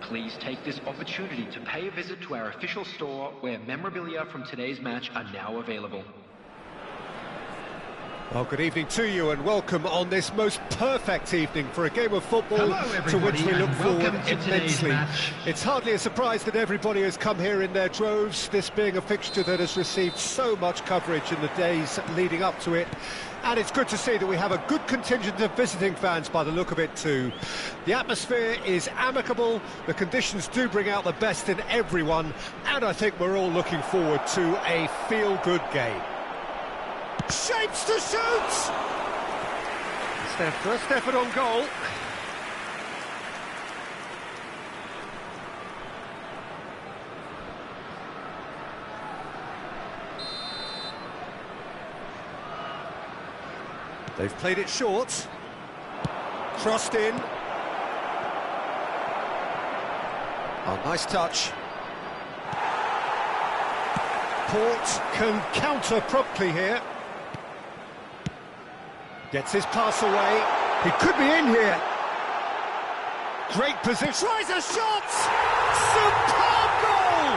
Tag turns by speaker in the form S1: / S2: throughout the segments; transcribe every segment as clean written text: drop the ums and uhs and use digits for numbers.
S1: Please take this opportunity to pay a visit to our official store where memorabilia from today's match are now available.
S2: Well, good evening to you and welcome on this most perfect evening for a game of football to which we look forward immensely. It's hardly a surprise that everybody has come here in their droves, this being a fixture that has received so much coverage in the days leading up to it. And it's good to see that we have a good contingent of visiting fans by the look of it too. The atmosphere is amicable, the conditions do bring out the best in everyone, and I think we're all looking forward to a feel-good game. Shapes to shoot! First effort on goal. They've played it short. Crossed in. Oh, nice touch. Port can counter promptly here. Gets his pass away. He could be in here. Great position. Tries a shot! Superb goal!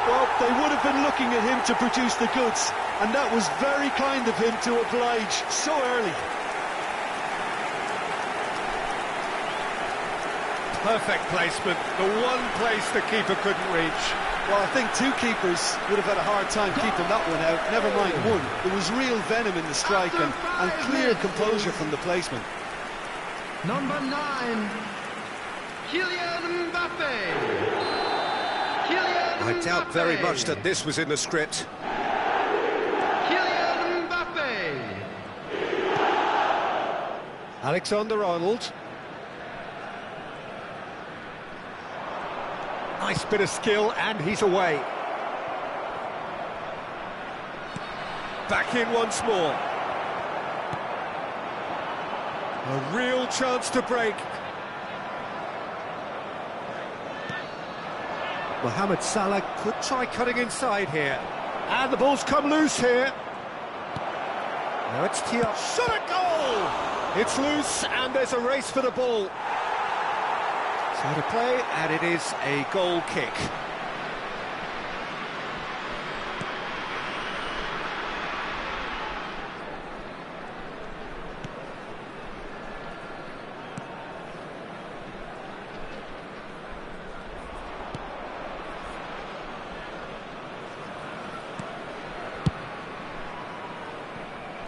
S3: Well, they would have been looking at him to produce the goods, and that was very kind of him to oblige so early.
S2: Perfect placement. The one place the keeper couldn't reach.
S3: Well, I think two keepers would have had a hard time keeping that one out, never mind one. There was real venom in the strike and clear composure from the placement.
S4: Number 9, Kylian Mbappe.
S2: I doubt very much that this was in the script.
S4: Kylian Mbappe.
S2: Alexander-Arnold. Nice bit of skill, and he's away. Back in once more. A real chance to break. Mohamed Salah could try cutting inside here. And the ball's come loose here. Now it's Tia. Shot a goal! It's loose, and there's a race for the ball. So to play, and it is a goal kick.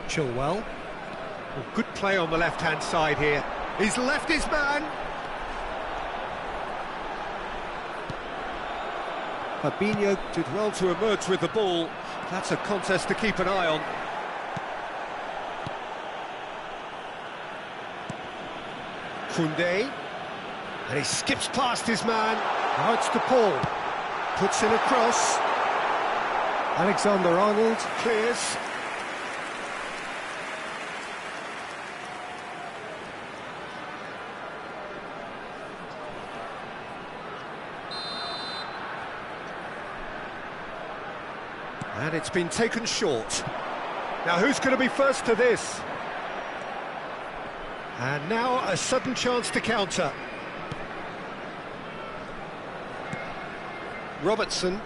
S2: Chilwell. Well, good play on the left-hand side here. He's left his man. Fabinho did well to emerge with the ball. That's a contest to keep an eye on. Koundé. And he skips past his man. Now it's to Paul. Puts in a cross. Alexander-Arnold clears. And it's been taken short. Now who's going to be first to this? And now a sudden chance to counter. Robertson.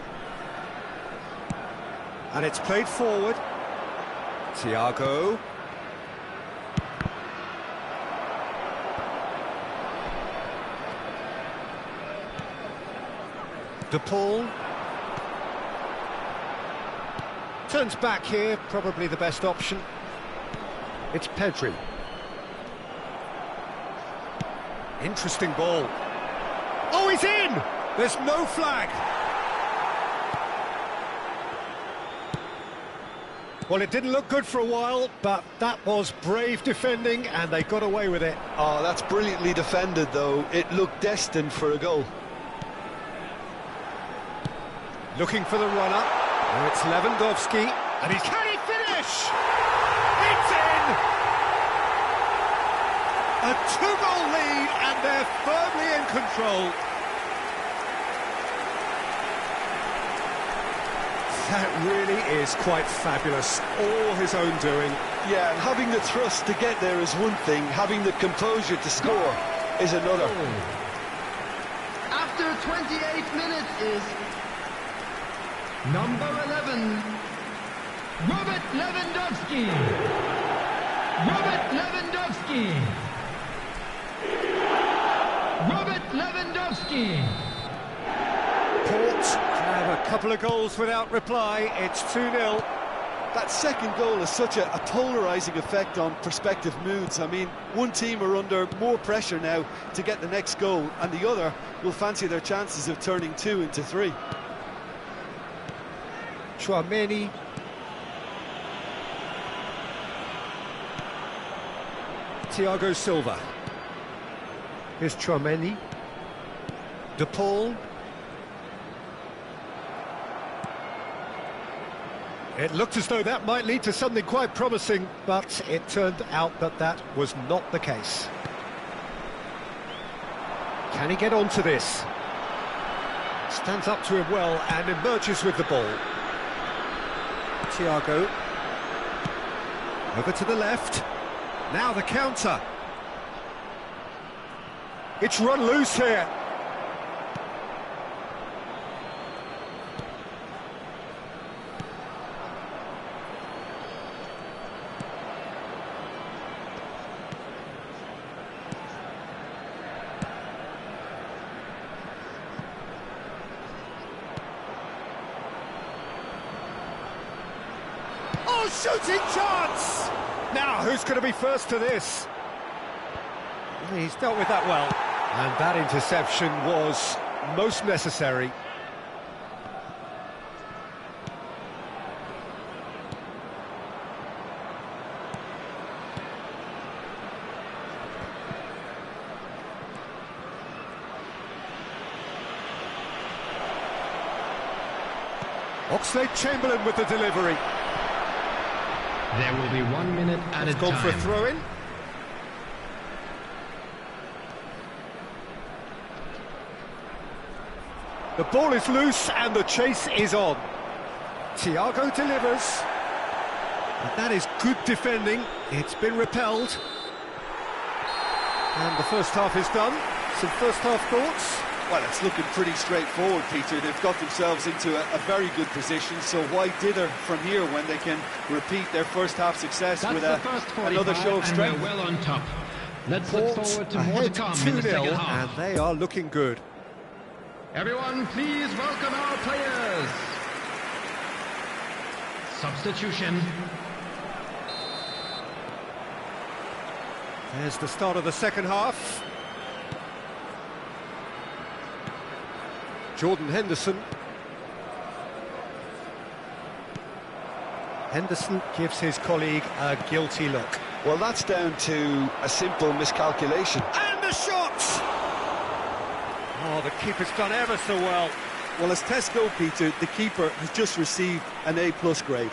S2: And it's played forward. Thiago. De Paul. Turns back here, probably the best option. It's Pedri. Interesting ball. Oh, he's in! There's no flag. Well, it didn't look good for a while, but that was brave defending, and they got away with it.
S3: Oh, that's brilliantly defended, though. It looked destined for a goal.
S2: Looking for the run-up. Now it's Lewandowski, and he's... Can he finish? It's in! A two-goal lead, and they're firmly in control. That really is quite fabulous, all his own doing.
S3: Yeah, and having the thrust to get there is one thing, having the composure to score is another.
S4: 28th minute is number 11, Robert Lewandowski. Robert Lewandowski. Robert Lewandowski.
S2: Port have a couple of goals without reply. It's 2-0.
S3: That second goal has such a polarising effect on prospective moods. I mean, one team are under more pressure now to get the next goal, and the other will fancy their chances of turning 2 into 3.
S2: Chouameni. Thiago Silva. Here's Chouameni. De Paul. It looked as though that might lead to something quite promising, but it turned out that that was not the case. Can he get onto this? Stands up to him well and emerges with the ball. Thiago. Over to the left. Now the counter. It's run loose here. Oh, shooting chance! Now, who's going to be first to this? He's dealt with that well. And that interception was most necessary. Oxlade-Chamberlain with the delivery.
S1: There will be 1 minute at a time.
S2: Gone for a throw-in. The ball is loose and the chase is on. Thiago delivers. But that is good defending. It's been repelled. And the first half is done. Some first half thoughts?
S3: Well, it's looking pretty straightforward, Peter. They've got themselves into a very good position, so why dither from here when they can repeat their first half success with another show of strength?
S1: Well on top. Let's look forward to more to come in the second half.
S2: And they are looking good.
S1: Everyone, please welcome our players. Substitution.
S2: There's the start of the second half. Jordan Henderson. Henderson gives his colleague a guilty look.
S3: Well, that's down to a simple miscalculation.
S2: And the shot! Oh, the keeper's done ever so well.
S3: Well, as tests go, Peter, the keeper has just received an A+ grade.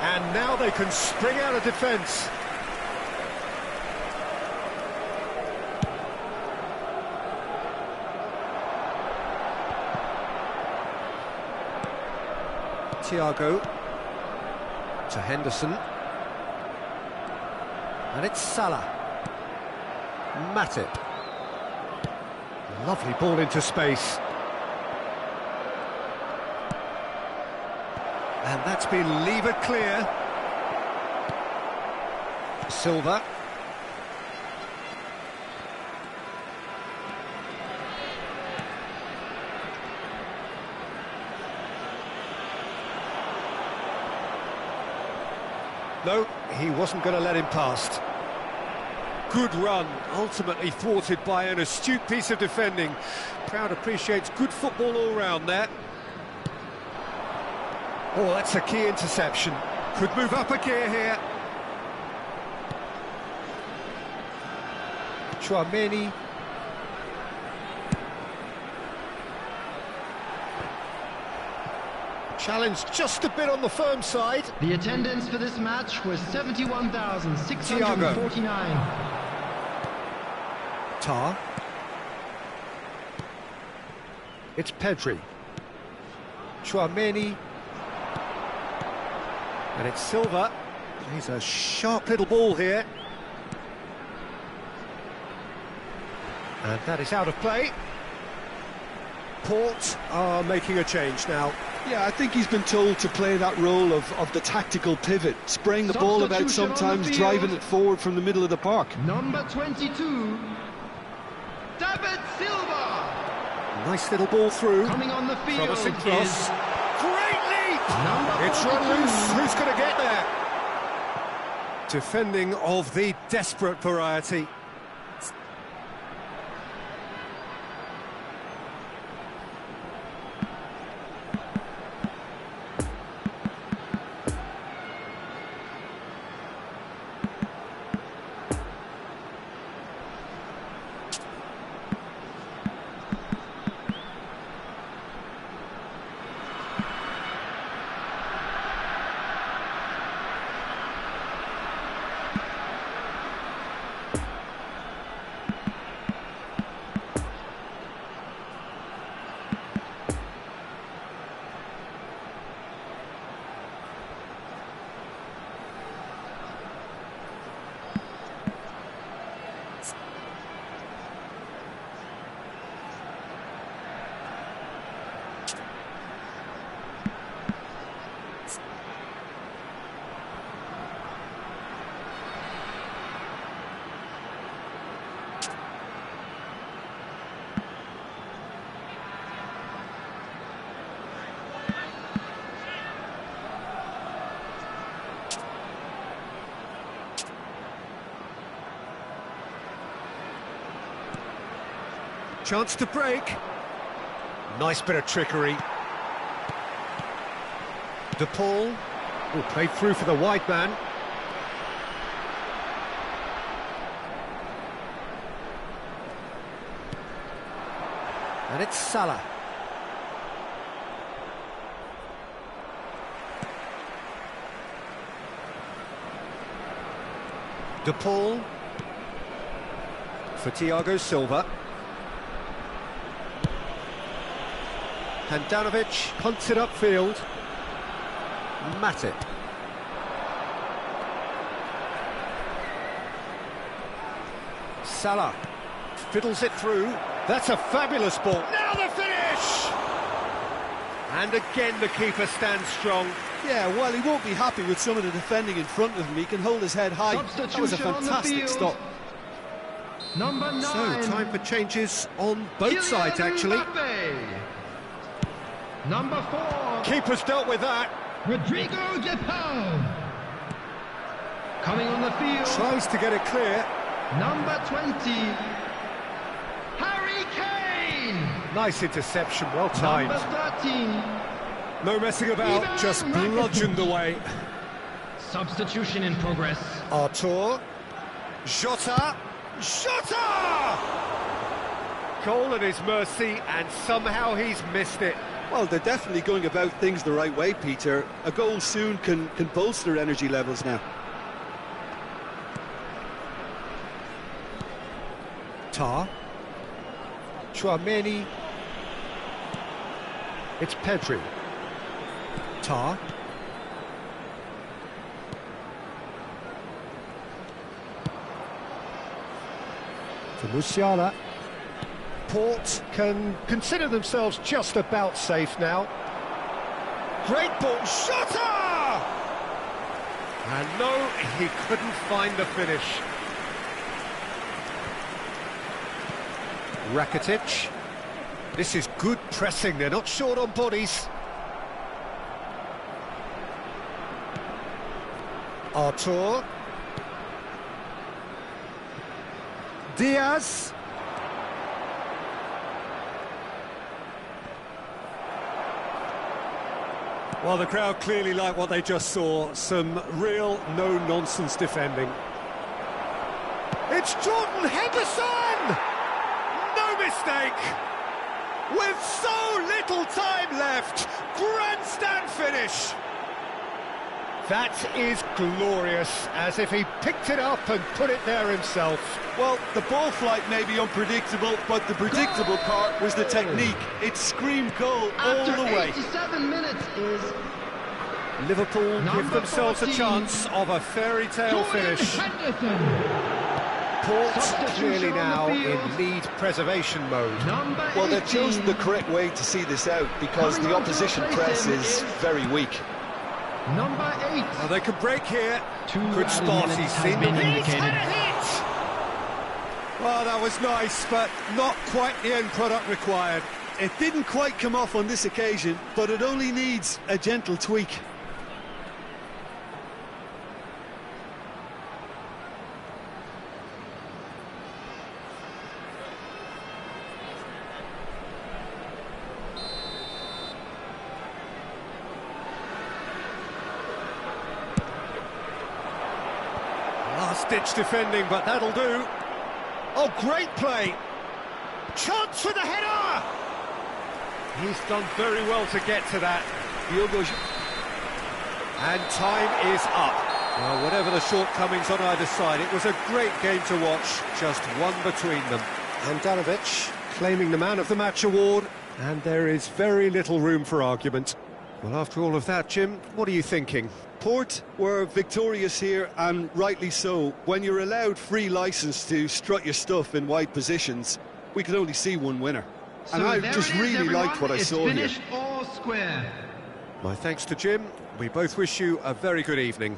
S2: And now they can spring out of defence. Thiago to Henderson. And it's Salah. Matip. Lovely ball into space. And that's been levered clear. Silva. No, he wasn't going to let him past. Good run, ultimately thwarted by an astute piece of defending. Crowd appreciates good football all round there. Oh, that's a key interception. Could move up a gear here. Chouameni. Challenge just a bit on the firm side.
S4: The attendance for this match was 71,649.
S2: Tar. It's Pedri. Chouameni. And it's Silva. He's a sharp little ball here. And that is out of play. Port are making a change now.
S3: Yeah, I think he's been told to play that role of the tactical pivot, spraying the ball about sometimes, driving it forward from the middle of the park.
S4: Number 22, David Silva.
S2: Nice little ball through.
S4: Coming on the field.
S2: Promising cross. Great leap! It's
S4: 42.
S2: run loose. Who's going to get there? Defending of the desperate variety. Chance to break. Nice bit of trickery. De Paul. Oh, played through for the wide man. And it's Salah. De Paul. For Thiago Silva. Handanovic punts it upfield. Matip. Salah fiddles it through. That's a fabulous ball. Now the finish! And again the keeper stands strong.
S3: Yeah, while he won't be happy with some of the defending in front of him, he can hold his head high. That was a fantastic stop.
S4: Number 9.
S2: So, time for changes on both sides, actually.
S4: Mbappe. Number 4.
S2: Keeper's dealt with that.
S4: Rodrigo de Paul. Coming on the field.
S2: Tries to get it clear.
S4: Number 20. Harry Kane.
S2: Nice interception, well timed.
S4: Number 13.
S2: No messing about,
S4: Ivan
S2: just
S4: Rakitic.
S2: bludgeoned away.
S4: Substitution in progress.
S2: Artur. Jota. Jota! Goal at his mercy, and somehow he's missed it.
S3: Well, they're definitely going about things the right way, Peter. A goal soon can bolster energy levels now.
S2: Tar. Chouameni. It's Pedri. Tar. For Musiala. Port can consider themselves just about safe now. Great ball, Jota! And no, he couldn't find the finish. Rakitic. This is good pressing, they're not short on bodies. Artur. Diaz. Well, the crowd clearly like what they just saw. Some real no-nonsense defending. It's Jordan Henderson! No mistake! with so little time left. Grandstand finish. That is glorious, as if he picked it up and put it there himself.
S3: Well, the ball flight may be unpredictable, but the predictable part was the technique. It screamed goal all the way.
S4: After 87 minutes is...
S2: Liverpool give themselves a chance of a fairy tale finish. Port clearly now in lead preservation mode.
S3: Well, they've chosen the correct way to see this out, because the opposition press is very weak.
S4: Number 8.
S2: Well, they could break here. Good spot, he's seen the hit. Well, that was nice, but not quite the end product required.
S3: It didn't quite come off on this occasion, but it only needs a gentle tweak.
S2: Last-ditch defending, but that'll do. Oh, great play. Chance for the header! He's done very well to get to that. And time is up. Well, whatever the shortcomings on either side, it was a great game to watch, just one between them. Handanovic claiming the Man of the Match award, and there is very little room for argument. Well, after all of that, Jim, what are you thinking?
S3: Port were victorious here, and rightly so. When you're allowed free licence to strut your stuff in wide positions, we could only see one winner. And I just really liked what I saw here.
S4: All square.
S2: My thanks to Jim. We both wish you a very good evening.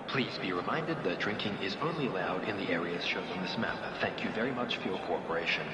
S1: Please be reminded that drinking is only allowed in the areas shown on this map. Thank you very much for your cooperation.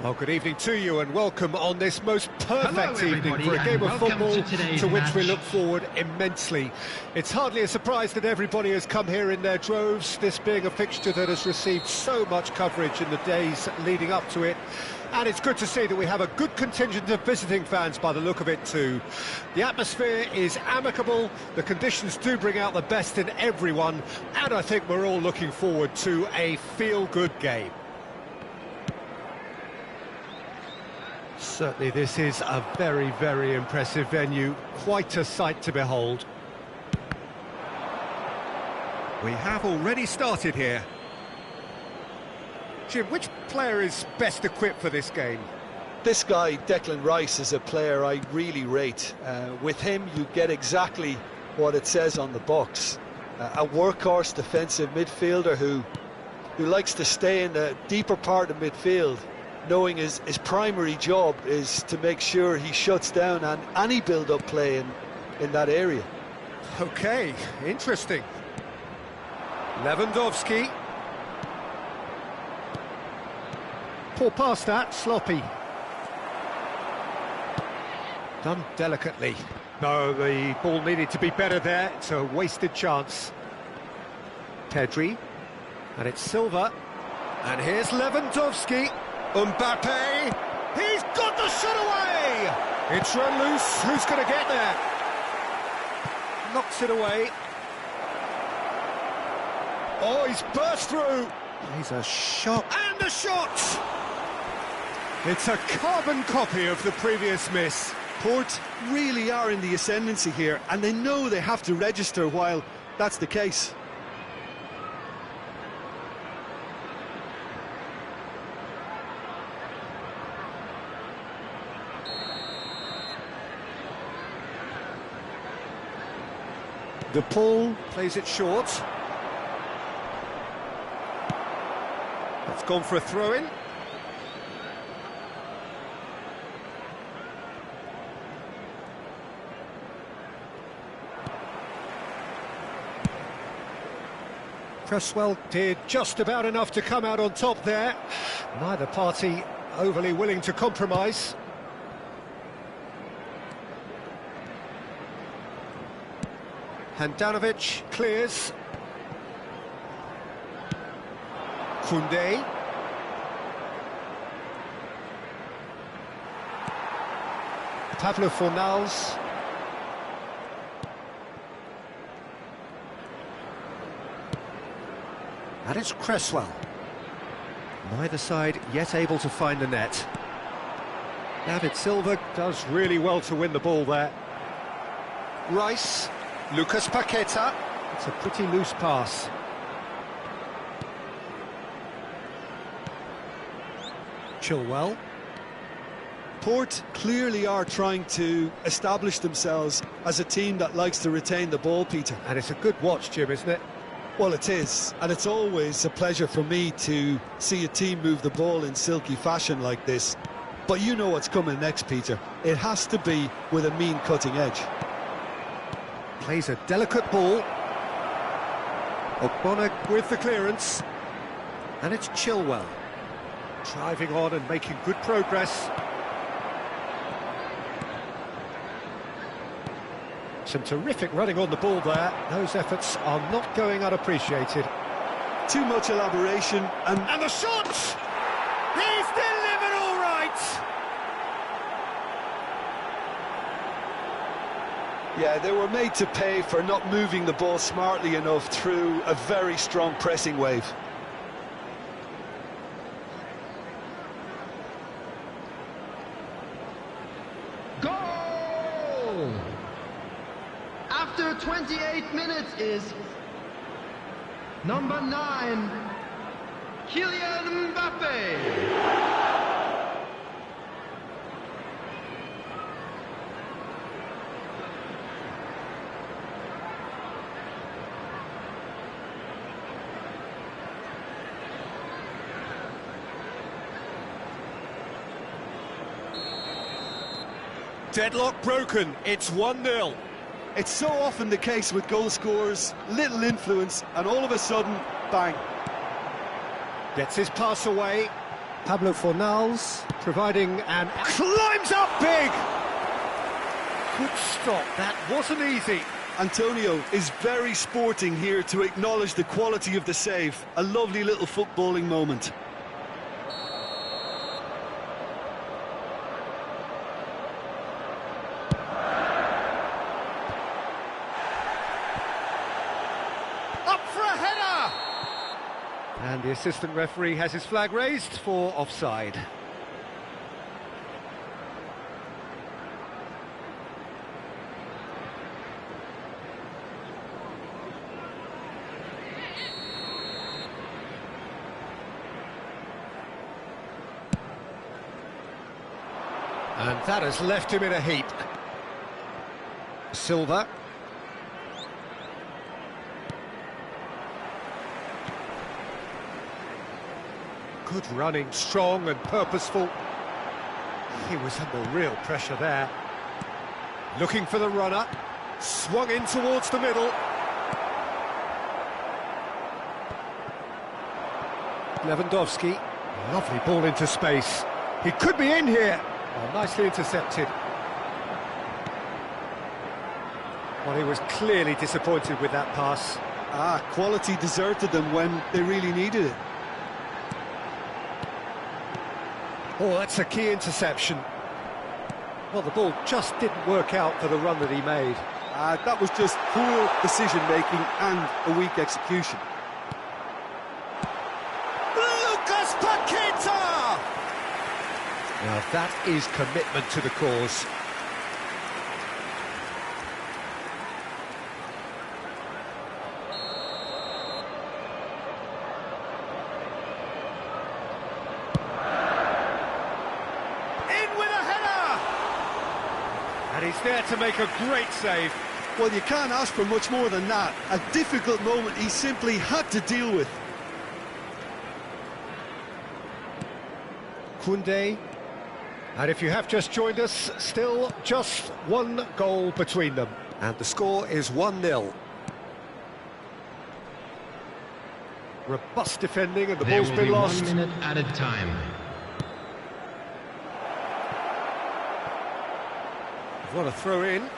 S2: Well, good evening to you and welcome on this most perfect evening for a game of
S4: welcome
S2: football
S4: to
S2: which we
S4: match.
S2: look forward immensely. It's hardly a surprise that everybody has come here in their droves, this being a fixture that has received so much coverage in the days leading up to it. And it's good to see that we have a good contingent of visiting fans by the look of it too. The atmosphere is amicable, the conditions do bring out the best in everyone, and I think we're all looking forward to a feel-good game. Certainly this is a very, very impressive venue, quite a sight to behold. We have already started here. Jim, which player is best equipped for this game?
S3: This guy, Declan Rice, is a player I really rate. With him, you get exactly what it says on the box. A workhorse defensive midfielder who likes to stay in the deeper part of midfield, knowing his primary job is to make sure he shuts down any build-up play in that area.
S2: Okay, interesting. Lewandowski. Poor pass that, sloppy. Done delicately. No, the ball needed to be better there. It's a wasted chance. Pedri. And it's Silva. And here's Lewandowski. Mbappe, he's got the shot away! It's run loose, who's going to get there? Knocks it away. Oh, he's burst through! He's a shot, and a shot! It's a carbon copy of the previous miss.
S3: Port really are in the ascendancy here, and they know they have to register while that's the case.
S2: De Paul plays it short. That's gone for a throw-in. Cresswell did just about enough to come out on top there. Neither party overly willing to compromise. Handanovic clears. Koundé. Pablo Fornals. And it's Cresswell. Neither side yet able to find the net. David Silva does really well to win the ball there. Rice. Lucas Paqueta. It's a pretty loose pass. Chilwell.
S3: Port clearly are trying to establish themselves as a team that likes to retain the ball, Peter.
S2: And it's a good watch, Jim, isn't it?
S3: Well, it is, and it's always a pleasure for me to see a team move the ball in silky fashion like this. But you know what's coming next, Peter. It has to be with a mean cutting edge.
S2: Plays a delicate ball. Ogbonna with the clearance. And it's Chilwell. Driving on and making good progress. Some terrific running on the ball there. Those efforts are not going unappreciated.
S3: Too much elaboration and
S2: the shot! He's delivered all right!
S3: yeah, they were made to pay for not moving the ball smartly enough through a very strong pressing wave.
S4: Goal! After 28 minutes is number 9, Kylian Mbappe.
S2: Deadlock broken, it's 1-0.
S3: It's so often the case with goal scorers, little influence, and all of a sudden, bang.
S2: Gets his pass away. Pablo Fornals providing and climbs up big! Good stop, that wasn't easy.
S3: Antonio is very sporting here to acknowledge the quality of the save. A lovely little footballing moment.
S2: Up for a header! And the assistant referee has his flag raised for offside. And that has left him in a heap. Silva. Good running, strong and purposeful. He was under real pressure there. Looking for the runner. Swung in towards the middle. Lewandowski. Lovely ball into space. He could be in here. Oh, nicely intercepted. Well, he was clearly disappointed with that pass.
S3: Quality deserted them when they really needed it.
S2: Oh, that's a key interception. Well, the ball just didn't work out for the run that he made.
S3: That was just poor decision-making and a weak execution.
S2: Lucas Paqueta! Now that is commitment to the cause. In with a header! And he's there to make a great save.
S3: Well, you can't ask for much more than that. A difficult moment he simply had to deal with.
S2: Koundé. And if you have just joined us, still just one goal between them. And the score is 1-0. Robust defending and the ball's been lost.
S4: 1 minute added time.
S2: What a throw in.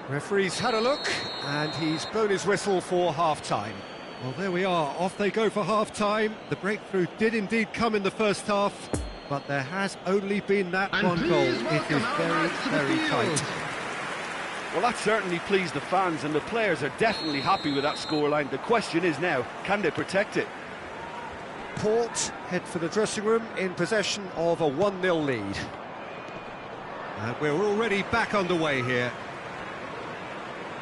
S2: Referee's had a look and he's blown his whistle for half-time. Well, there we are, off they go for half-time. The breakthrough did indeed come in the first half, but there has only been that one goal. It is very, very tight.
S3: Well, that certainly pleased the fans, and the players are definitely happy with that scoreline. The question is now, can they protect it?
S2: Port head for the dressing room in possession of a 1-0 lead. And we're already back underway here.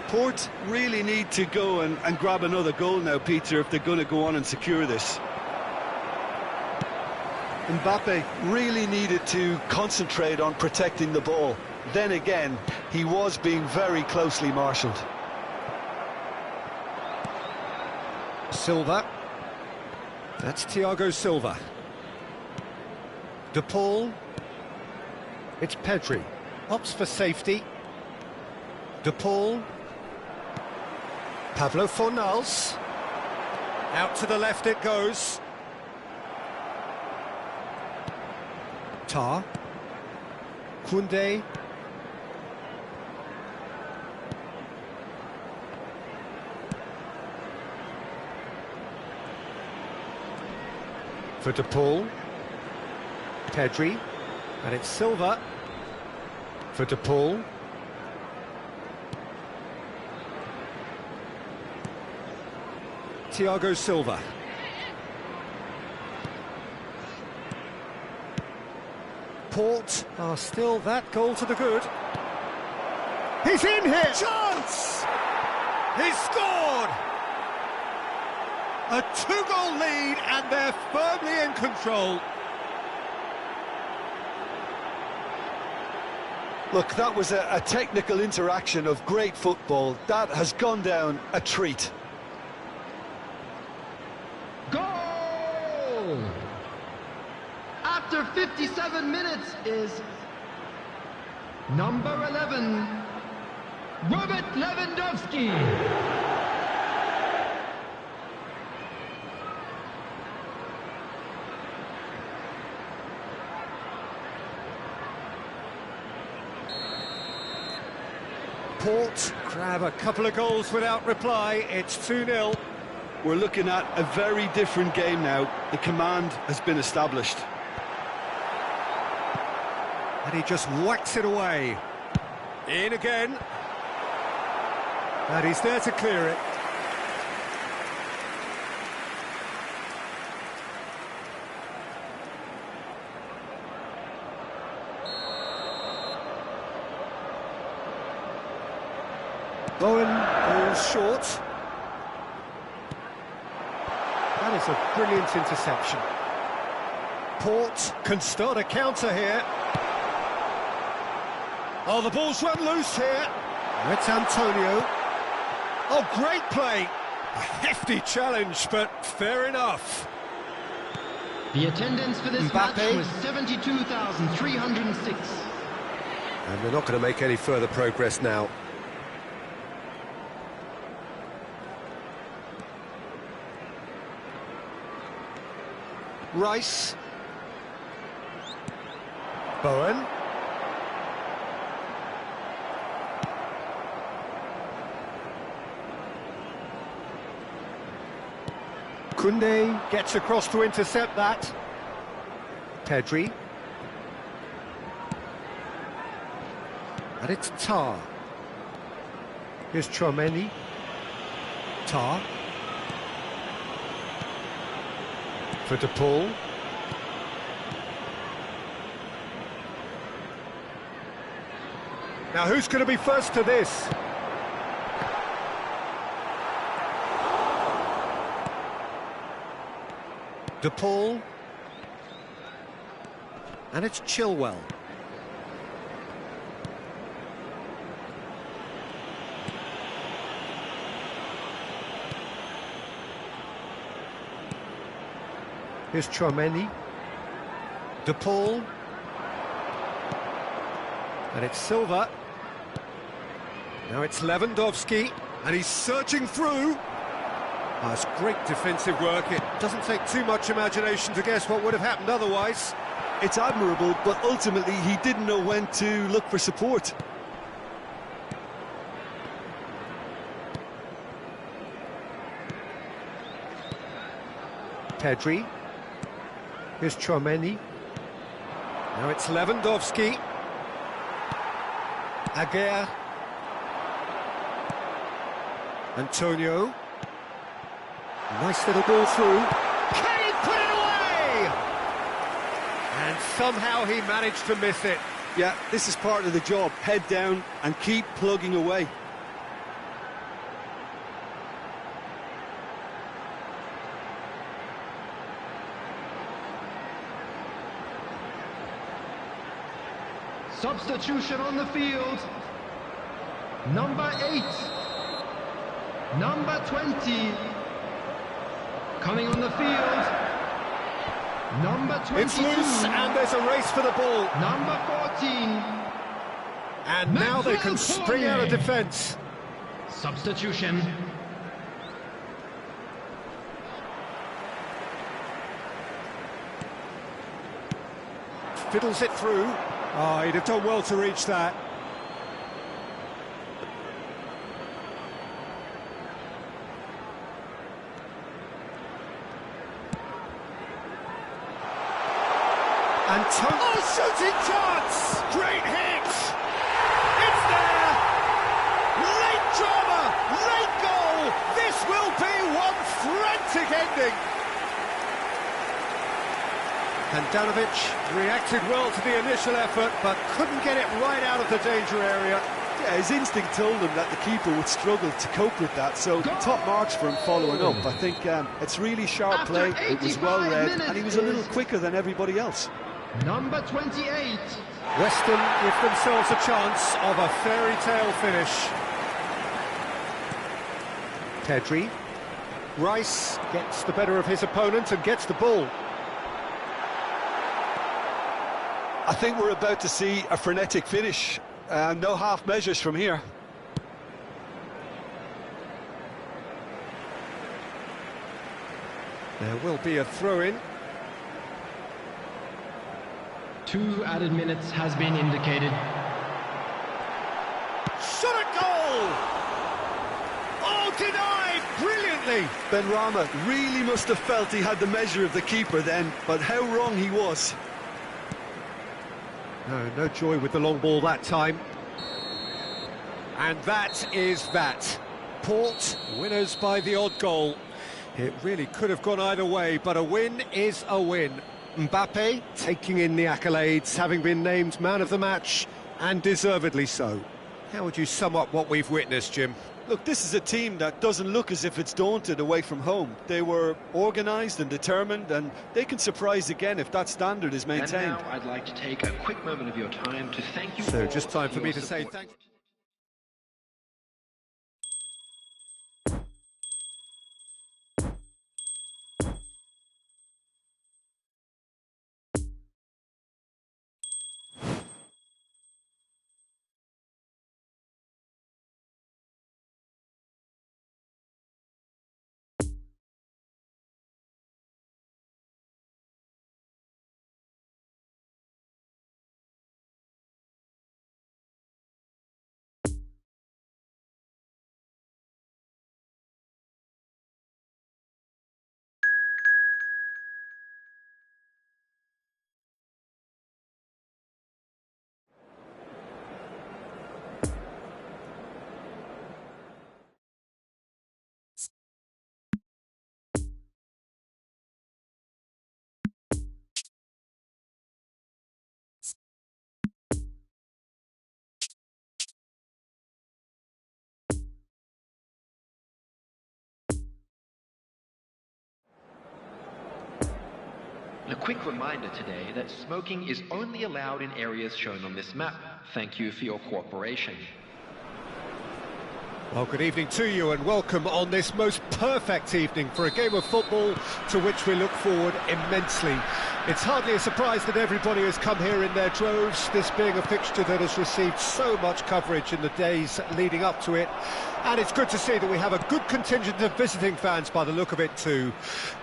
S3: Port really need to go and grab another goal now, Peter, if they're going to go on and secure this. Mbappe really needed to concentrate on protecting the ball. Then again, he was being very closely marshalled.
S2: Silva. That's Thiago Silva. De Paul. It's Pedri. Opts for safety. De Paul. Pablo Fornals. Out to the left it goes. Tar. Koundé. For De Paul. Pedri. And it's Silva. For De Paul. Thiago Silva. Port are still that goal to the good. He's in here! Chance! He's scored! A 2-goal lead and they're firmly in control.
S3: Look, that was a technical interaction of great football. That has gone down a treat.
S4: Goal! After 57 minutes is number 11, Robert Lewandowski.
S2: Port grab a couple of goals without reply. It's 2-0.
S3: We're looking at a very different game now. The command has been established.
S2: And he just whacks it away. In again. And he's there to clear it. Bowen falls short. That is a brilliant interception. Port can start a counter here. Oh, the ball's run loose here. It's Antonio. Oh, great play. A hefty challenge, but fair enough.
S4: The attendance for this
S2: Mbappe.
S4: match was 72,306.
S2: And they're not going to make any further progress now. Rice. Bowen. Koundé gets across to intercept that. Pedri. And it's Tar. Here's Chouameni. Tar. For De Paul. Now who's going to be first to this? De Paul. And it's Chilwell. Here's Chouameni. De Paul. And it's Silva. Now it's Lewandowski. And he's searching through. Oh, it's great defensive work. It doesn't take too much imagination to guess what would have happened otherwise.
S3: It's admirable, but ultimately he didn't know when to look for support.
S2: Pedri. Here's Chouameni. Now it's Lewandowski. Aguirre. Antonio. Nice little ball through. Can he put it away? And somehow he managed to miss it.
S3: Yeah, this is part of the job. Head down and keep plugging away.
S4: Substitution on the field. Number 8. Number 20. Coming on the field. Number 22.
S2: It's loose and there's a race for the ball.
S4: Number 14.
S2: And now they can spring out of defence.
S4: Substitution.
S2: Fiddles it through. Oh, he'd have done well to reach that. Oh, shooting chance! Great hit! It's there! Late drama! Late goal! This will be one frantic ending! Handanovic reacted well to the initial effort, but couldn't get it right out of the danger area.
S3: Yeah, his instinct told him that the keeper would struggle to cope with that, so top marks for him following up. I think it's really sharp play, it was well read, and he was a little quicker than everybody else.
S4: Number 28.
S2: Weston give themselves a chance of a fairy tale finish. Pedri. Rice gets the better of his opponent and gets the ball.
S3: I think we're about to see a frenetic finish. No half measures from here.
S2: There will be a throw-in.
S4: 2 added minutes has been indicated.
S2: Shot at goal! denied brilliantly.
S3: Benrahma really must have felt he had the measure of the keeper then, but how wrong he was.
S2: No joy with the long ball that time. And that is that. Port, winners by the odd goal. It really could have gone either way, but a win is a win. Mbappe taking in the accolades, having been named man of the match, and deservedly so. How would you sum up what we've witnessed, Jim?
S3: Look, this is a team that doesn't look as if it's daunted away from home. They were organised and determined, and they can surprise again if that standard is maintained.
S1: And now I'd like to take a quick moment of your time to thank you
S2: So
S1: all
S2: just time for me
S1: your
S2: to say
S1: support.
S2: thanks.
S1: A quick reminder today that smoking is only allowed in areas shown on this map. Thank you for your cooperation.
S2: Well, good evening to you and welcome on this most perfect evening for a game of football to which we look forward immensely. It's hardly a surprise that everybody has come here in their droves, this being a fixture that has received so much coverage in the days leading up to it. And it's good to see that we have a good contingent of visiting fans by the look of it too.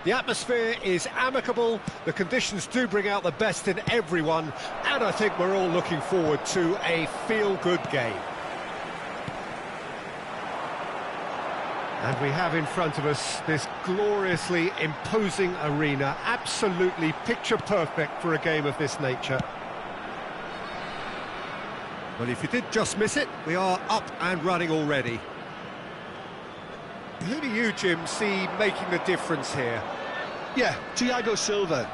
S2: The atmosphere is amicable, the conditions do bring out the best in everyone, and I think we're all looking forward to a feel-good game. And we have in front of us this gloriously imposing arena, absolutely picture-perfect for a game of this nature. Well, if you did just miss it, we are up and running already. Who do you, Jim, see making the difference here?
S3: Yeah, Thiago Silva.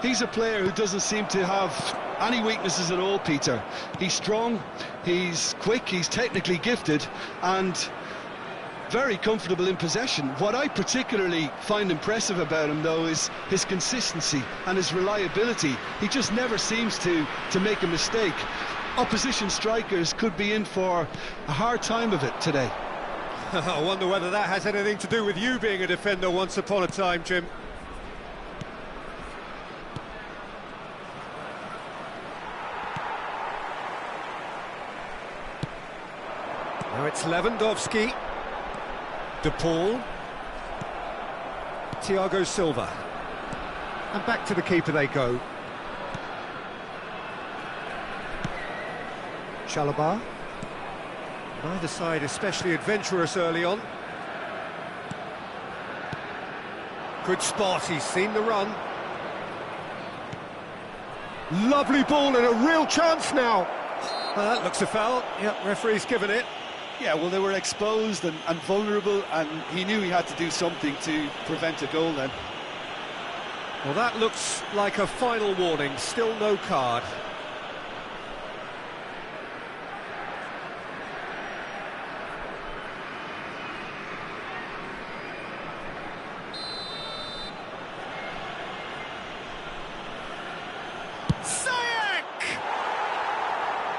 S3: He's a player who doesn't seem to have any weaknesses at all, Peter. He's strong, he's quick, he's technically gifted, and very comfortable in possession. What I particularly find impressive about him, though, is his consistency and his reliability. He just never seems to make a mistake. Opposition strikers could be in for a hard time of it today.
S2: I wonder whether that has anything to do with you being a defender once upon a time, Jim. Now it's Lewandowski. De Paul, Thiago Silva, and back to the keeper they go. Chalobah. Neither side especially adventurous early on. Good spot, he's seen the run. Lovely ball and a real chance now. That looks a foul. Yep, referee's given it.
S3: Yeah, well, they were exposed and vulnerable, and he knew he had to do something to prevent a goal then.
S2: Well, that looks like a final warning, still no card.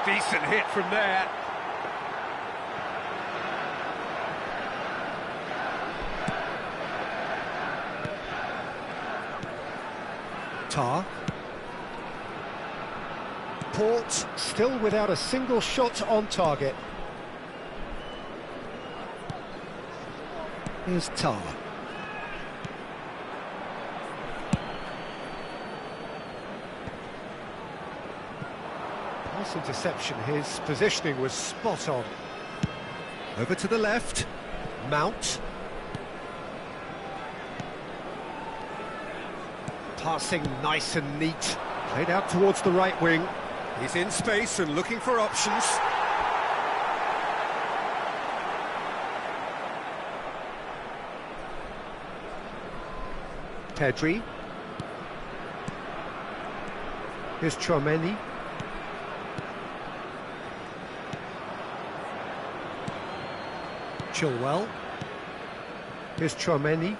S2: Decent hit from there. Tar. Port still without a single shot on target. Here's Tar. Nice interception, his positioning was spot on. Over to the left, Mount. Passing nice and neat. Played out towards the right wing. He's in space and looking for options. Pedri. Here's Chouameni. Chilwell. Here's Chouameni.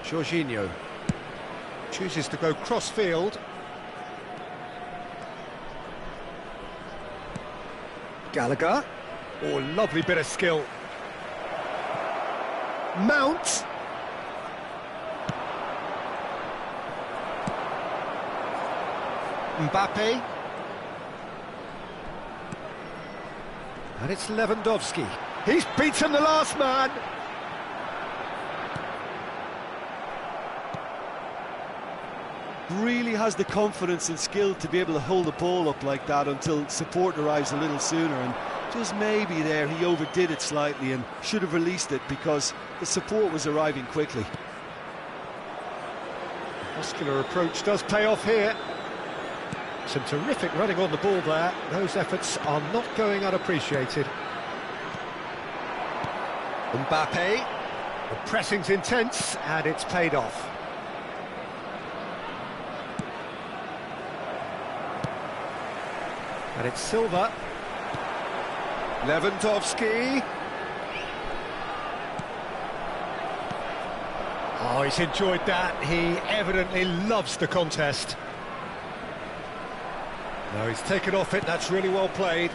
S2: Jorginho chooses to go cross-field. Gallagher. Oh, lovely bit of skill. Mount. Mbappe. And it's Lewandowski. He's beaten the last man.
S3: Really has the confidence and skill to be able to hold the ball up like that until support arrives a little sooner, and just maybe there he overdid it slightly and should have released it because the support was arriving quickly.
S2: Muscular approach does pay off here. Some terrific running on the ball there. Those efforts are not going unappreciated. Mbappe. The pressing's intense and it's paid off. And it's Silva. Lewandowski. Oh, he's enjoyed that. He evidently loves the contest. No, he's taken off it. That's really well played.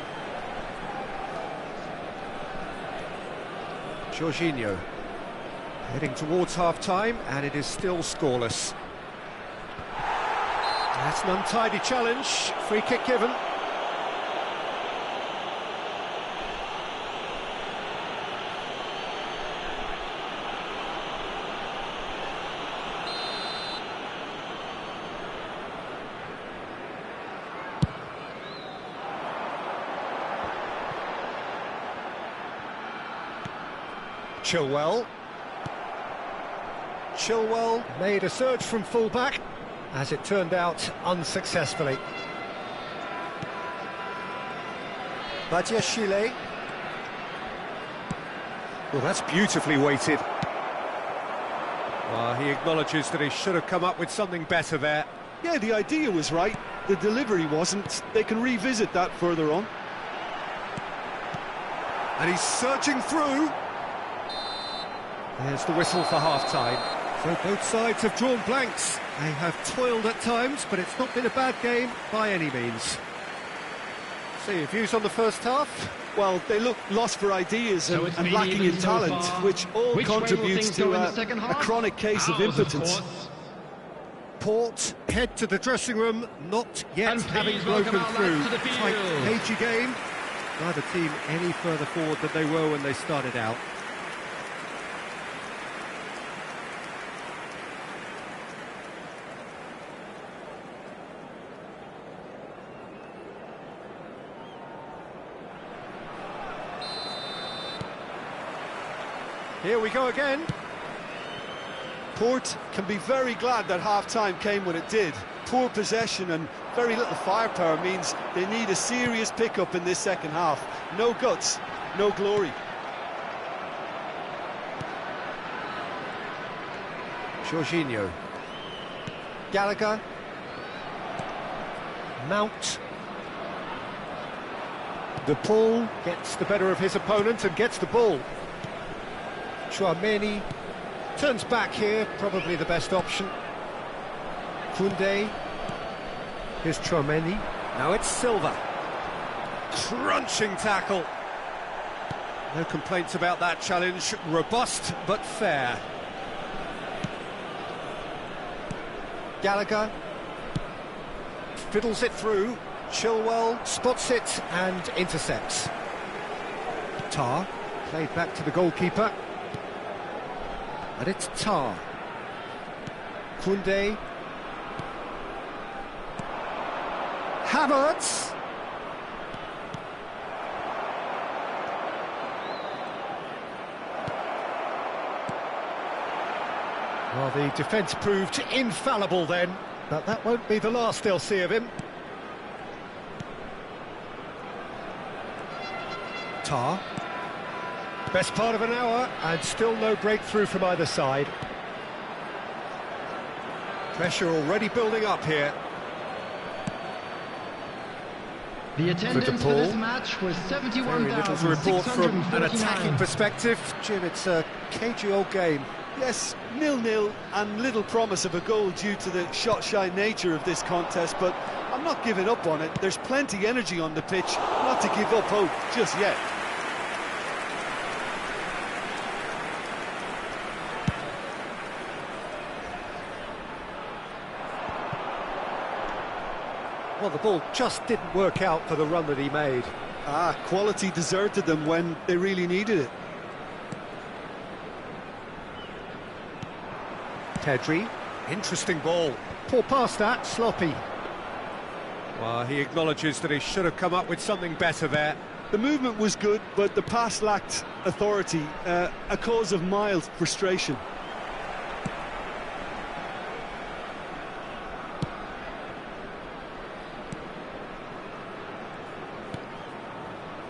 S2: Jorginho. Heading towards half-time, and it is still scoreless. That's an untidy challenge. Free kick given. Chilwell. Chilwell made a surge from full-back, as it turned out, unsuccessfully. Badiashile. Well, that's beautifully weighted. Well, he acknowledges that he should have come up with something better there.
S3: Yeah, the idea was right, the delivery wasn't. They can revisit that further on.
S2: And he's surging through. There's the whistle for half-time. So both sides have drawn blanks. They have toiled at times, but it's not been a bad game by any means. So your views on the first half?
S3: Well, they look lost for ideas and lacking in talent, which all contributes to a chronic case of impotence.
S2: Port head to the dressing room, not yet having broken through. Tight, cagey game. Neither team any further forward than they were when they started out. Here we go again.
S3: Port can be very glad that half-time came when it did. Poor possession and very little firepower means they need a serious pickup in this second half. No guts, no glory.
S2: Jorginho. Gallagher. Mount. The ball gets the better of his opponent and gets the ball. Chouameni turns back here, probably the best option. Koundé. Here's Chouameni. Now it's Silva. Crunching tackle. No complaints about that challenge. Robust but fair. Gallagher fiddles it through. Chilwell spots it and intercepts. Tar played back to the goalkeeper. And it's Tar. Koundé. Havertz. Well, the defence proved infallible then, but that won't be the last they'll see of him. Tar. Best part of an hour, and still no breakthrough from either side. Pressure already building up here.
S4: The attendance for this match was 71,649.
S2: Very little to report from an attacking perspective. Jim, it's a cagey old game.
S3: Yes, 0-0 and little promise of a goal due to the shot-shy nature of this contest, but I'm not giving up on it. There's plenty energy on the pitch, not to give up hope just yet.
S2: Well, the ball just didn't work out for the run that he made.
S3: Quality deserted them when they really needed it.
S2: Pedri, interesting ball. Poor pass that, sloppy. Well, he acknowledges that he should have come up with something better there.
S3: The movement was good, but the pass lacked authority, a cause of mild frustration.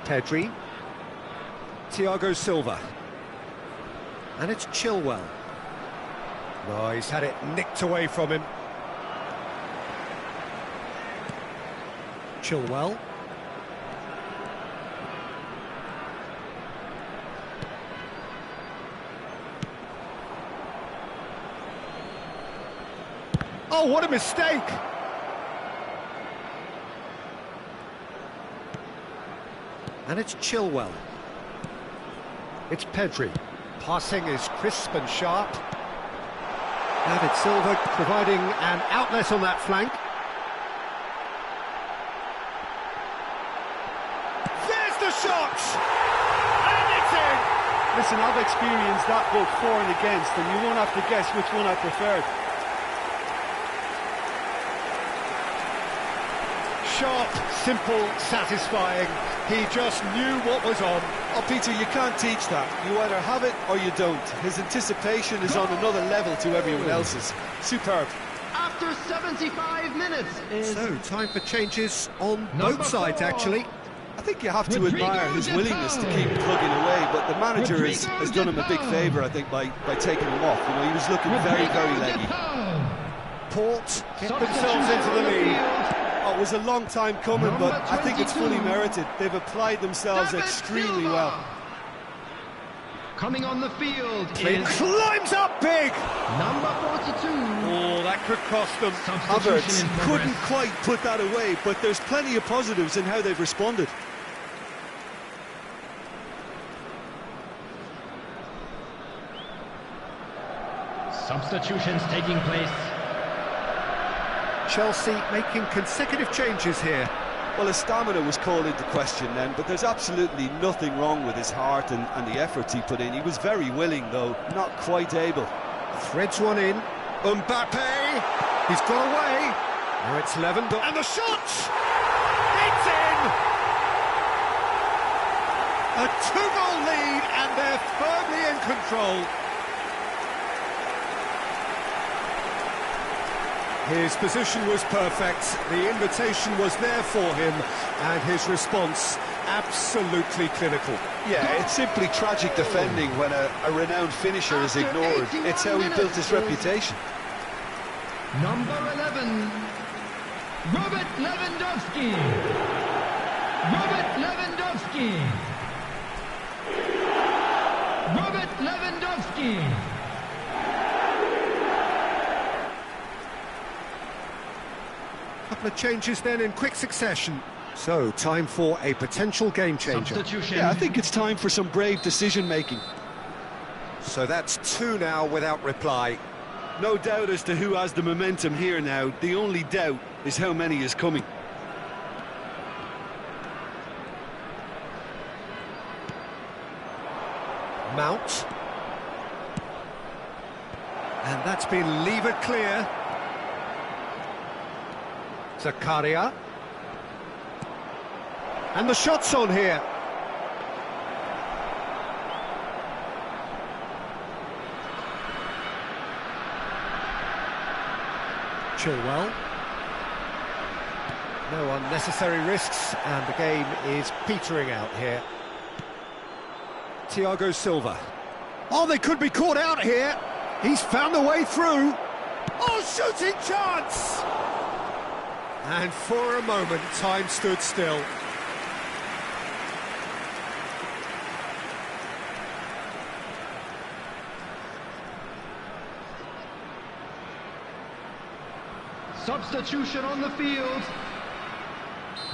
S2: Pedri, Thiago Silva, and it's Chilwell. Oh, he's had it nicked away from him. Chilwell. Oh, what a mistake! And it's Chilwell. It's Pedri. Passing is crisp and sharp. David Silva providing an outlet on that flank. There's the shot! And it's in!
S3: Listen, I've experienced that both for and against, and you won't have to guess which one I preferred.
S2: Sharp, simple, satisfying. He just knew what was on.
S3: Oh, Peter, you can't teach that. You either have it or you don't. His anticipation is on another level to everyone else's. Superb.
S4: After 75 minutes is...
S2: So, time for changes on both sides, actually.
S3: I think you have to admire his willingness to keep plugging away, but the manager has done him a big favour, I think, by taking him off. You know, he was looking very, very leggy.
S2: Port get themselves into the lead.
S3: Oh, it was a long time coming, but I think it's fully merited. They've applied themselves extremely well.
S4: Coming on the field
S2: It climbs up big!
S4: number 42.
S2: Oh, that could cost them.
S3: Havertz couldn't quite put that away, but there's plenty of positives in how they've responded.
S4: Substitutions taking place.
S2: Chelsea making consecutive changes here.
S3: Well, his stamina was called into question then, but there's absolutely nothing wrong with his heart and the efforts he put in. He was very willing, though, not quite able.
S2: Threads one in. Mbappe! He's got away. Now it's Lewandowski. And the shot! It's in! A two-goal lead, and they're firmly in control. His position was perfect, the invitation was there for him, and his response absolutely clinical.
S3: Yeah, it's simply tragic defending when a renowned finisher is ignored. It's how he built his reputation.
S4: Number 11, Robert Lewandowski. Robert Lewandowski. Robert Lewandowski.
S2: Couple of changes then in quick succession. So, time for a potential game changer.
S4: Substitution.
S3: Yeah, I think it's time for some brave decision-making.
S2: So that's two now without reply.
S3: No doubt as to who has the momentum here now. The only doubt is how many is coming.
S2: Mount. And that's been levered clear. Zakaria. And the shot's on here. Chilwell. No unnecessary risks, and the game is petering out here. Thiago Silva. Oh, they could be caught out here. He's found a way through. Oh, shooting chance! And for a moment, time stood still.
S4: Substitution on the field.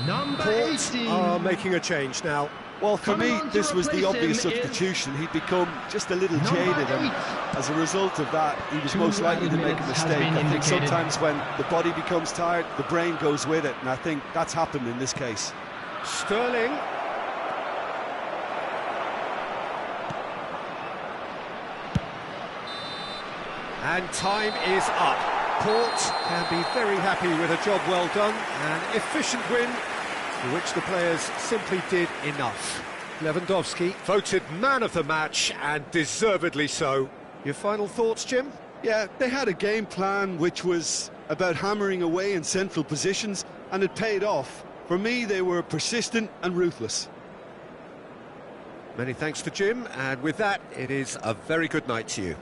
S4: Number
S2: Ports
S4: 18.
S2: are making a change now.
S3: Well, for
S4: Coming
S3: me,
S4: on to
S3: this was the
S4: replace
S3: obvious
S4: him is
S3: substitution. He'd become just a little
S4: number
S3: jaded, and
S4: 8.
S3: as a result of that, he was
S4: 2
S3: most likely to
S4: added
S3: make a
S4: minutes has
S3: mistake.
S4: been
S3: I think
S4: indicated.
S3: sometimes when the body becomes tired, the brain goes with it, and I think that's happened in this case.
S2: Sterling. And time is up. Port can be very happy with a job well done, an efficient win for which the players simply did enough. Lewandowski voted man of the match, and deservedly so. Your final thoughts, Jim?
S3: Yeah, they had a game plan which was about hammering away in central positions, and it paid off. For me, they were persistent and ruthless.
S2: Many thanks to Jim, and with that, it is a very good night to you.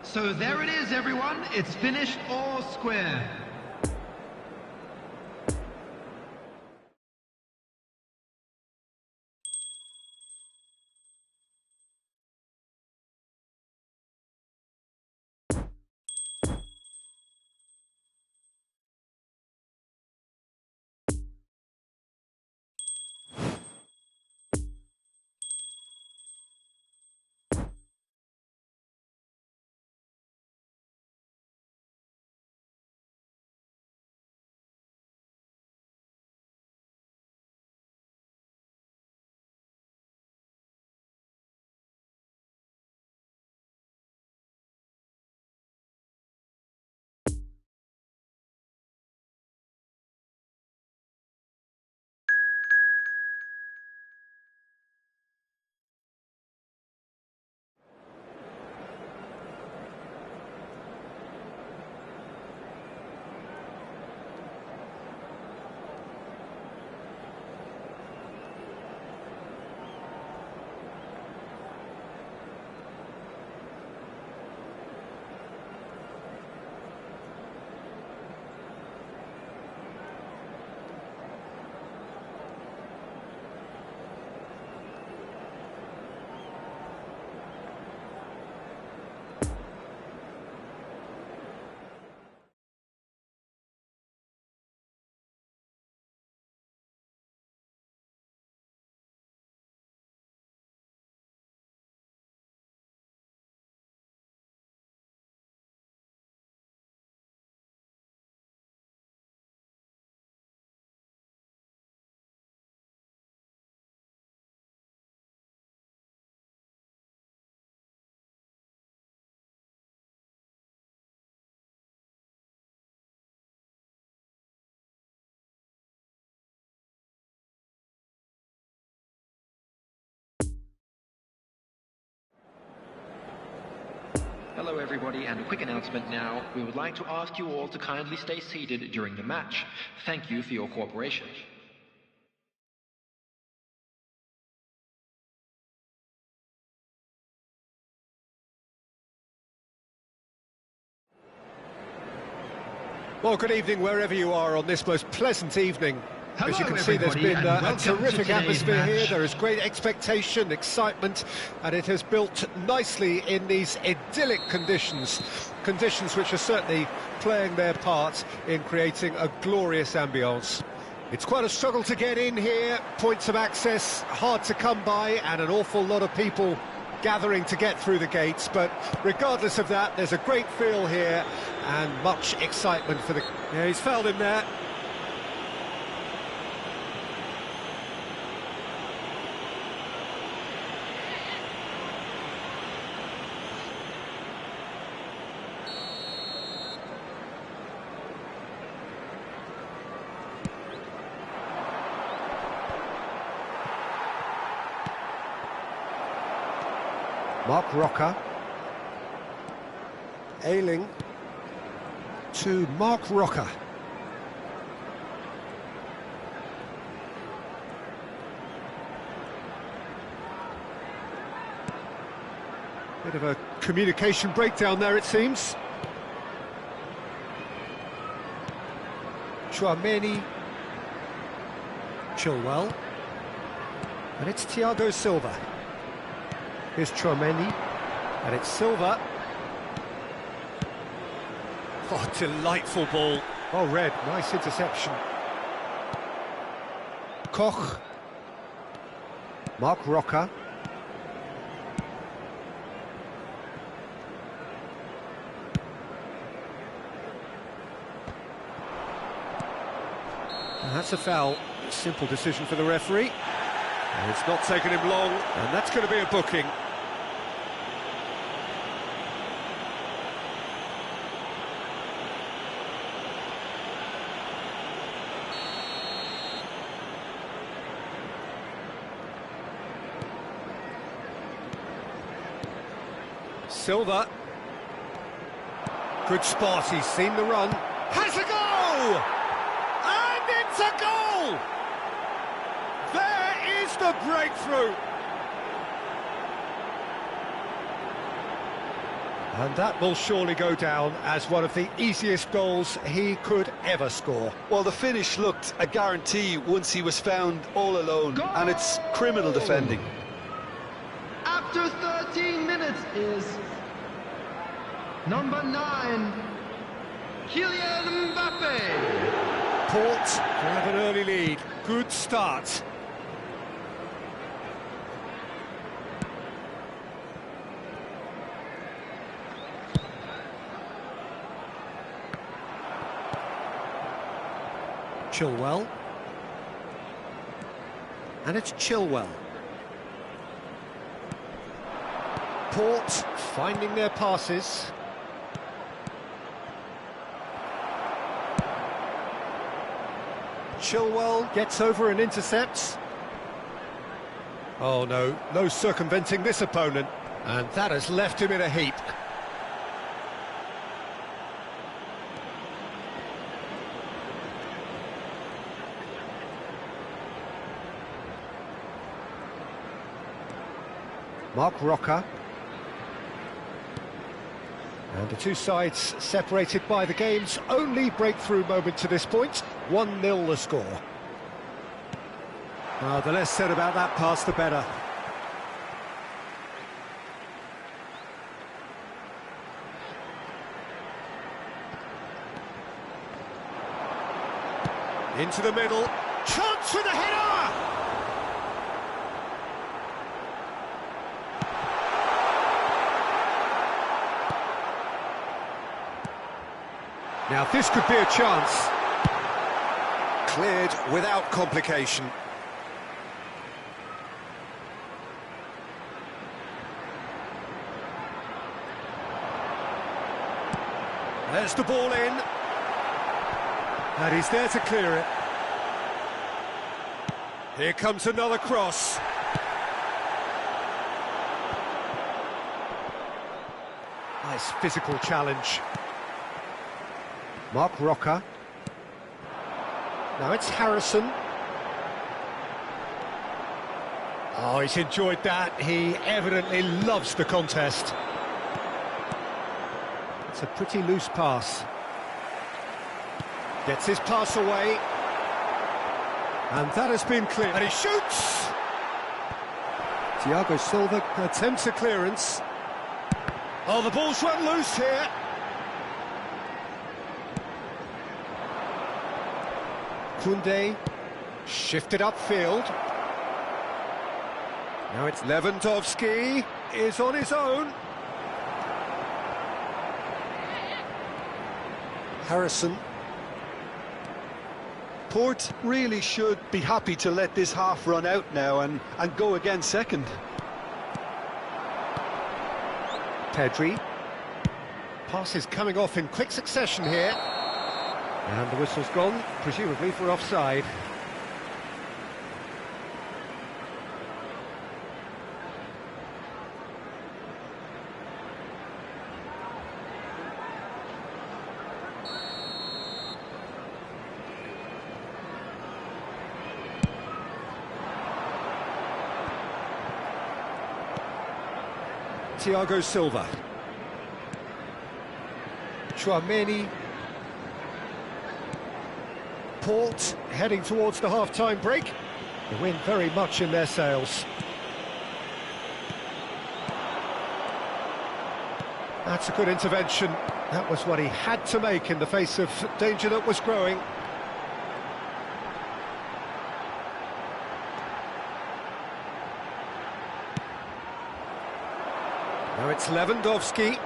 S4: So there it is, everyone. It's finished all square.
S1: Hello everybody, and a quick announcement now. We would like to ask you all to kindly stay seated during the match. Thank you for your cooperation.
S2: Well, good evening wherever you are on this most pleasant evening. As you
S4: Hello,
S2: can see, there's
S4: everybody,
S2: been
S4: and
S2: a
S4: welcome to
S2: terrific
S4: today's
S2: atmosphere here.
S4: match.
S2: There is great expectation, excitement, and it has built nicely in these idyllic conditions. Conditions which are certainly playing their part in creating a glorious ambience. It's quite a struggle to get in here, points of access hard to come by, and an awful lot of people gathering to get through the gates, but regardless of that, there's a great feel here and much excitement for the... Yeah, he's fouled him there. Mark Rocker. Ailing to Mark Rocker. Bit of a communication breakdown there, it seems. Chouameni. Chilwell. And it's Thiago Silva. Here's Chouameni. And it's Silva. Oh, delightful ball. Oh, Red, nice interception. Koch. Mark Rocker. And that's a foul. Simple decision for the referee. And it's not taken him long, and that's going to be a booking. Silva. Good spot, he's seen the run. Has a goal! And it's a goal! There is the breakthrough! And that will surely go down as one of the easiest goals he could ever score.
S3: Well, the finish looked a guarantee once he was found all alone, and it's criminal defending.
S4: After 13 minutes is number 9, Kylian Mbappe.
S2: Port have an early lead. Good start. Chilwell. And it's Chilwell. Port finding their passes. Chilwell gets over and intercepts. Oh no, no circumventing this opponent. And that has left him in a heap. Mark Rocker. And the two sides separated by the game's only breakthrough moment to this point. 1-0 the score. The less said about that pass, the better. Into the middle. Chance for the header! Now this could be a chance. Cleared without complication. There's the ball in. And he's there to clear it. Here comes another cross. Nice physical challenge. Mark Rocker. Now it's Harrison. Oh, he's enjoyed that. He evidently loves the contest. It's a pretty loose pass. Gets his pass away. And that has been cleared. And he shoots! Thiago Silva attempts a clearance. Oh, the ball's run loose here. Koundé shifted upfield. Now it's Lewandowski is on his own. Harrison.
S3: Port really should be happy to let this half run out now and go again second.
S2: Pedri. Passes coming off in quick succession here. And the whistle's gone, presumably for offside. Thiago Silva. Tchouaméni. Port heading towards the half-time break. The wind very much in their sails. That's a good intervention. That was what he had to make in the face of danger that was growing. Now it's Lewandowski.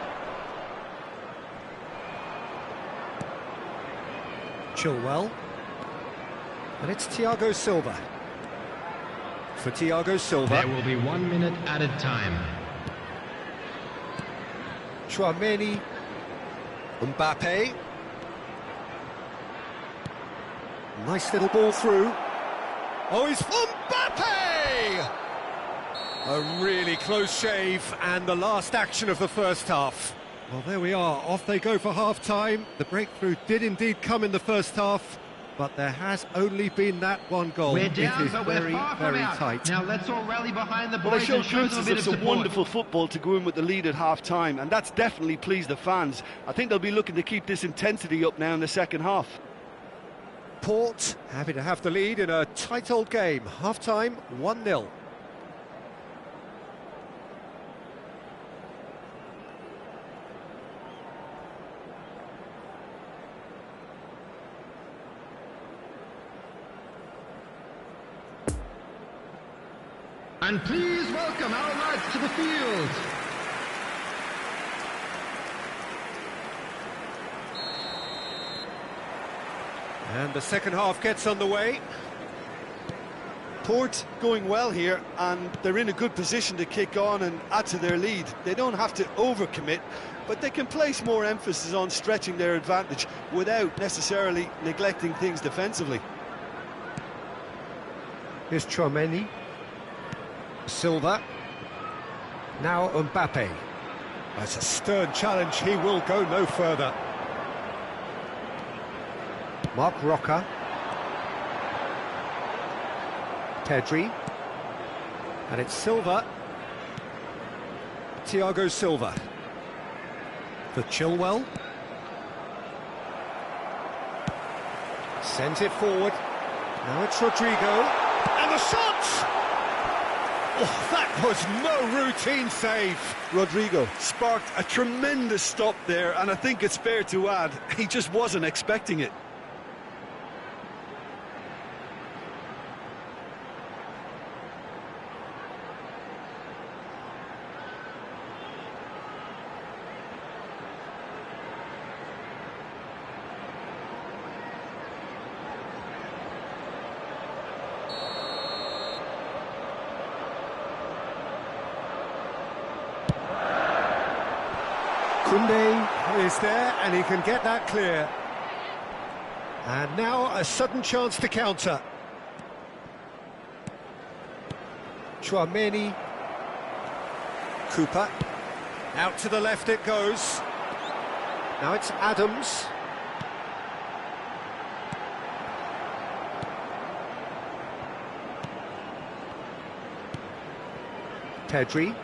S2: Chilwell. And it's Thiago Silva. For Thiago Silva.
S4: There will be 1 minute added time.
S2: Tchouaméni. Mbappe. Nice little ball through. Oh, he's Mbappe! A really close shave, and the last action of the first half. Well, there we are. Off they go for half-time. The breakthrough did indeed come in the first half, but there has only been that one goal.
S4: We're down,
S2: it is
S4: but we're
S2: very,
S4: far from
S2: very
S4: out.
S2: tight.
S4: Now let's all rally behind the boys
S3: Well, they showed
S4: and show them a
S3: glimpses
S4: bit
S3: of
S4: of
S3: some
S4: support.
S3: wonderful football to go in with the lead at half-time, and that's definitely pleased the fans. I think they'll be looking to keep this intensity up now in the second half.
S2: Port happy to have the lead in a tight old game. Half-time, 1-0.
S4: And please welcome our lads to the field.
S2: And the second half gets underway.
S3: Port going well here, and they're in a good position to kick on and add to their lead. They don't have to overcommit, but they can place more emphasis on stretching their advantage without necessarily neglecting things defensively.
S2: Here's Tchouaméni. Silva. Now Mbappe. That's a stern challenge. He will go no further. Mark Roca. Pedri. And it's Silva. Thiago Silva. For Chilwell. Sends it forward. Now it's Rodrigo. And the shot! Oh, that was no routine save.
S3: Rodrigo sparked a tremendous stop there, and I think it's fair to add, he just wasn't expecting it.
S2: Koundé is there, and he can get that clear. And now a sudden chance to counter. Tchouaméni. Cooper. Out to the left it goes. Now it's Adams. Pedri.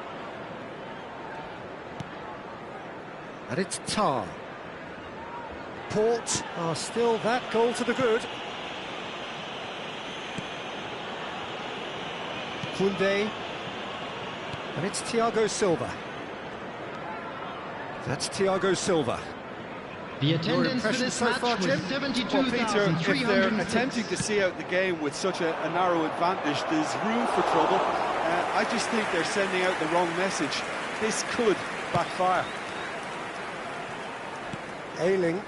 S2: And it's Tar. Port are still that goal to the good. Koundé. And it's Thiago Silva. That's Thiago Silva.
S4: The attendance for this
S2: so
S4: match
S2: far,
S4: was
S2: Jim?
S3: Well, Peter, if they're
S4: 72,306.
S3: attempting to see out the game with such a narrow advantage, there's room for trouble. I just think they're sending out the wrong message. This could backfire.
S2: Ayling.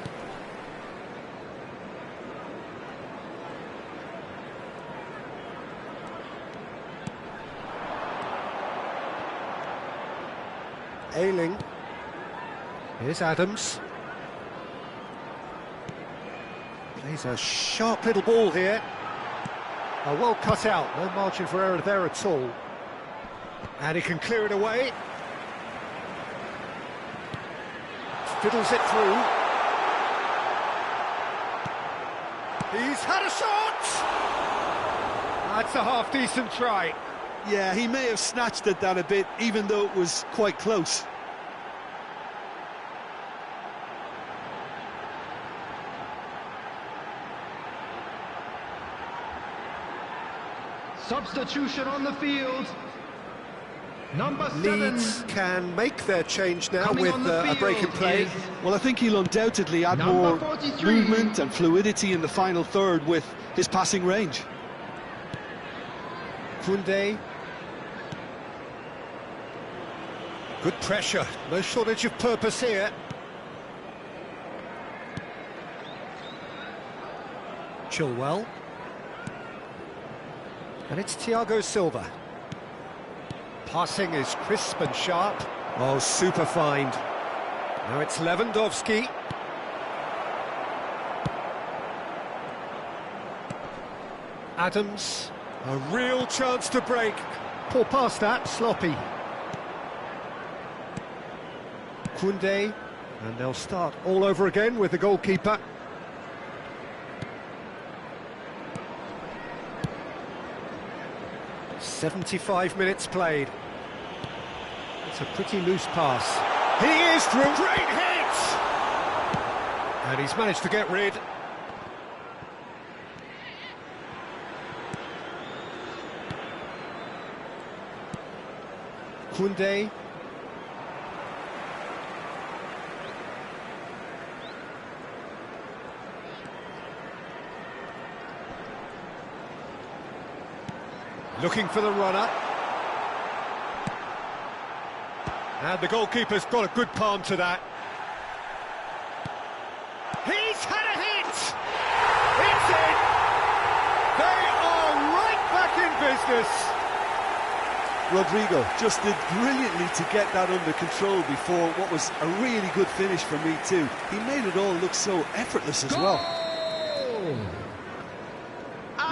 S2: Ayling. Here's Adams. Plays a sharp little ball here. Well cut out, no margin for error there at all. And he can clear it away. Fiddles it through. He's had a shot! That's a half-decent try.
S3: Yeah, he may have snatched at that a bit, even though it was quite close.
S4: Substitution on the field. Number 7.
S2: Leeds can make their change now
S4: Coming
S2: with
S4: on the
S2: a break in
S4: field
S2: play.
S4: is
S3: Well, I think he'll undoubtedly add
S4: Number
S3: more
S4: 43.
S3: movement and fluidity in the final third with his passing range.
S2: Koundé. Good pressure, no shortage of purpose here. Chilwell. And it's Thiago Silva. Passing is crisp and sharp. Oh, super find. Now it's Lewandowski. Adams. A real chance to break. Poor pass that, sloppy. Koundé. And they'll start all over again with the goalkeeper. "75 minutes played. It's a pretty loose pass. He is through. Great hit! And he's managed to get rid. Koundé. Looking for the runner. And the goalkeeper's got a good palm to that. He's had a hit! It's in! They are right back in business!
S3: Rodrigo just did brilliantly to get that under control before what was a really good finish for me too. He made it all look so effortless as well.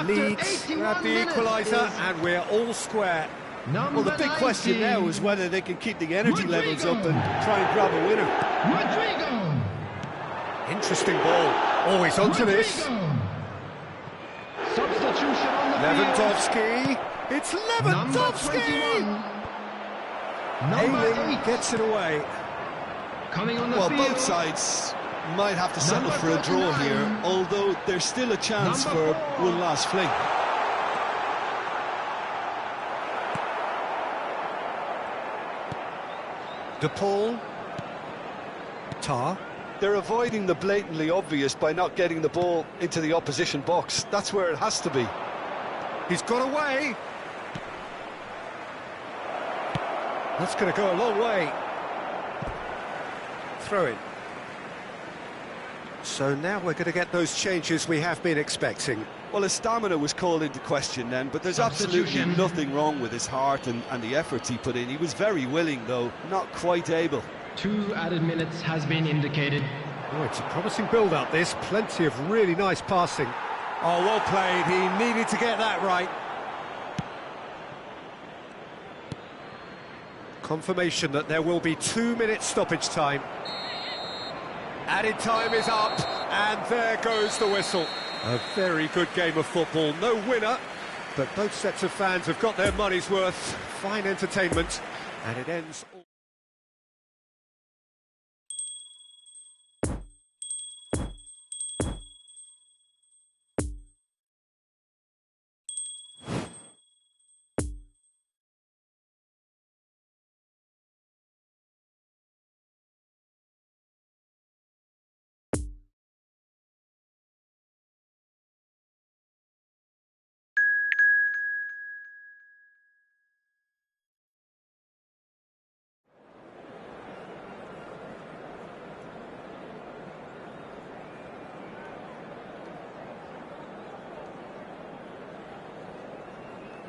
S2: Leeds grab the equaliser and we're all square.
S3: Well, the big question now is whether they can keep the energy levels up and try and grab a winner.
S4: Rodrigo.
S2: Interesting ball. Always onto this.
S4: Substitution on the
S2: Lewandowski. It's Lewandowski! Ayling gets it away.
S4: Coming on the
S3: Well,
S4: field.
S3: both sides might have to settle for a draw here, although there's still a chance for one last fling.
S2: De Paul. Tar.
S3: They're avoiding the blatantly obvious by not getting the ball into the opposition box. That's where it has to be.
S2: He's got away. That's going to go a long way. Throw it. So now we're going to get those changes we have been expecting.
S3: Well, his stamina was called into question then, but there's absolutely nothing wrong with his heart and the efforts he put in. He was very willing, though, not quite able.
S4: 2 added minutes has been indicated.
S2: Oh, it's a promising build-up, this. Plenty of really nice passing. Oh, well played. He needed to get that right. Confirmation that there will be 2 minutes stoppage time. Added time is up, and there goes the whistle. A very good game of football. No winner, but both sets of fans have got their money's worth. Fine entertainment, and it ends...